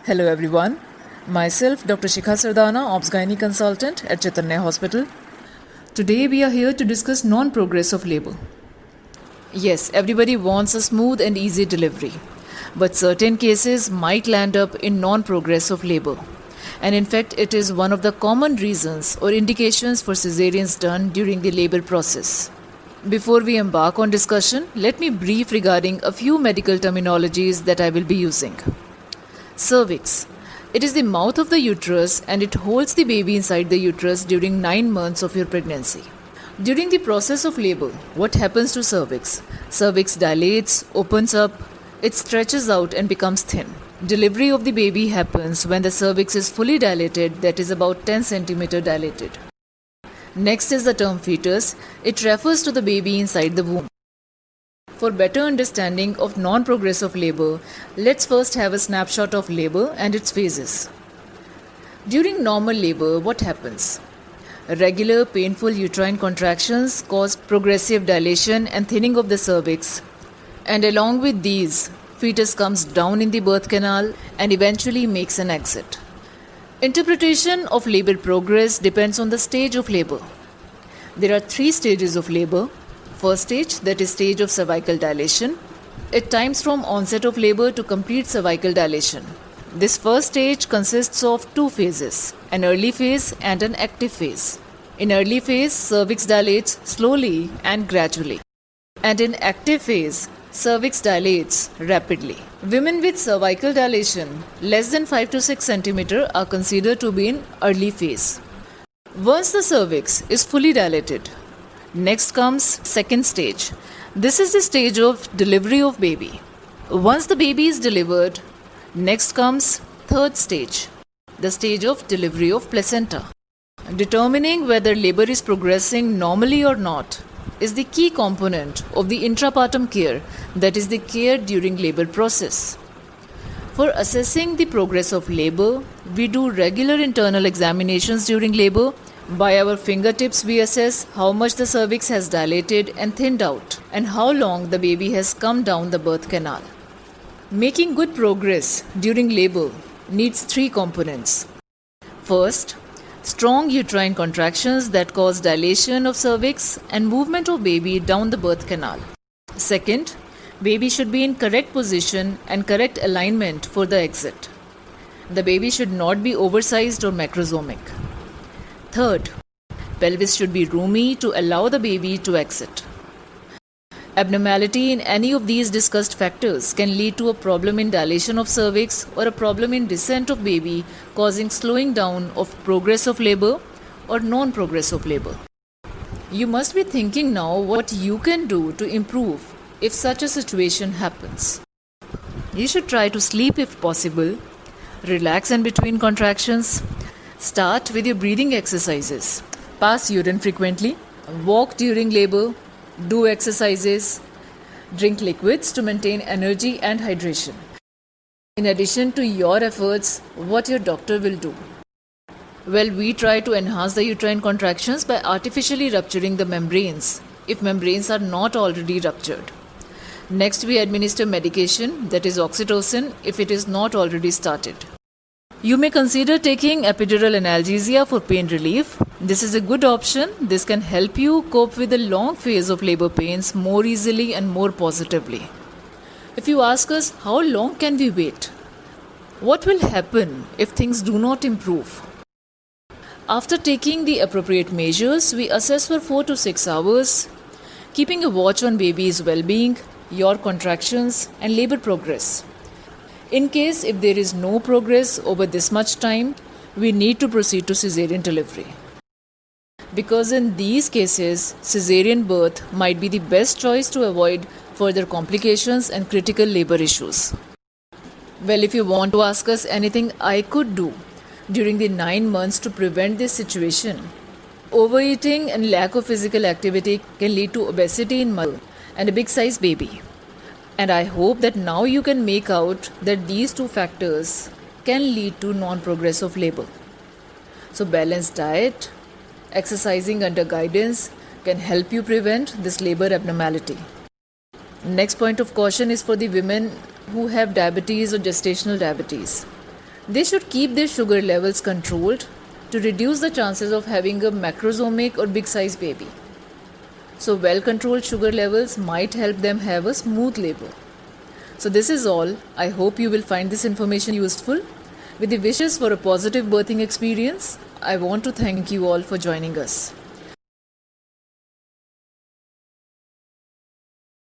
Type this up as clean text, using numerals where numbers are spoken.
Hello everyone, myself Dr. Shikha Sardana, Obs-Gynae consultant at Chaitanya Hospital. Today we are here to discuss non-progress of labor. Yes, everybody wants a smooth and easy delivery, but certain cases might land up in non-progress of labor. And in fact, it is one of the common reasons or indications for cesareans done during the labor process. Before we embark on discussion, let me brief regarding a few medical terminologies that I will be using. Cervix. It is the mouth of the uterus and it holds the baby inside the uterus during 9 months of your pregnancy. During the process of labor, what happens to cervix? Cervix dilates, opens up, it stretches out and becomes thin. Delivery of the baby happens when the cervix is fully dilated, that is about 10 cm dilated. Next is the term fetus. It refers to the baby inside the womb. For better understanding of non-progressive labor, let's first have a snapshot of labor and its phases. During normal labor, what happens? Regular painful uterine contractions cause progressive dilation and thinning of the cervix, and along with these, fetus comes down in the birth canal and eventually makes an exit. Interpretation of labor progress depends on the stage of labor. There are 3 stages of labor. First stage, that is stage of cervical dilation. It times from onset of labor to complete cervical dilation. This first stage consists of 2 phases, an early phase and an active phase. In early phase, cervix dilates slowly and gradually. And in active phase, cervix dilates rapidly. Women with cervical dilation less than 5 to 6 cm are considered to be in early phase. Once the cervix is fully dilated, next comes second stage. This is the stage of delivery of baby. Once the baby is delivered, next comes third stage, the stage of delivery of placenta. Determining whether labor is progressing normally or not is the key component of the intrapartum care, that is the care during labor process. For assessing the progress of labor, we do regular internal examinations during labor. By our fingertips, we assess how much the cervix has dilated and thinned out and how long the baby has come down the birth canal. Making good progress during labor needs 3 components. First, strong uterine contractions that cause dilation of cervix and movement of baby down the birth canal. Second, baby should be in correct position and correct alignment for the exit. The baby should not be oversized or macrosomic. Third, pelvis should be roomy to allow the baby to exit. Abnormality in any of these discussed factors can lead to a problem in dilation of cervix or a problem in descent of baby, causing slowing down of progress of labor or non-progress of labor. You must be thinking now what you can do to improve if such a situation happens. You should try to sleep if possible, relax in between contractions, start with your breathing exercises, pass urine frequently, walk during labor, do exercises, drink liquids to maintain energy and hydration. In addition to your efforts, what your doctor will do? Well, we try to enhance the uterine contractions by artificially rupturing the membranes if membranes are not already ruptured. Next, we administer medication, that is oxytocin, if it is not already started. You may consider taking epidural analgesia for pain relief. This is a good option. This can help you cope with the long phase of labor pains more easily and more positively. If you ask us, how long can we wait? What will happen if things do not improve? After taking the appropriate measures, we assess for 4 to 6 hours, keeping a watch on baby's well-being, your contractions, and labor progress. In case if there is no progress over this much time, we need to proceed to cesarean delivery. Because in these cases, cesarean birth might be the best choice to avoid further complications and critical labor issues. Well, if you want to ask us anything I could do during the 9 months to prevent this situation, overeating and lack of physical activity can lead to obesity in mother and a big size baby. And I hope that now you can make out that these 2 factors can lead to non-progressive labor. So balanced diet, exercising under guidance can help you prevent this labor abnormality. Next point of caution is for the women who have diabetes or gestational diabetes. They should keep their sugar levels controlled to reduce the chances of having a macrosomic or big size baby. So, well controlled sugar levels might help them have a smooth labor. So, this is all. I hope you will find this information useful. With the wishes for a positive birthing experience, I want to thank you all for joining us.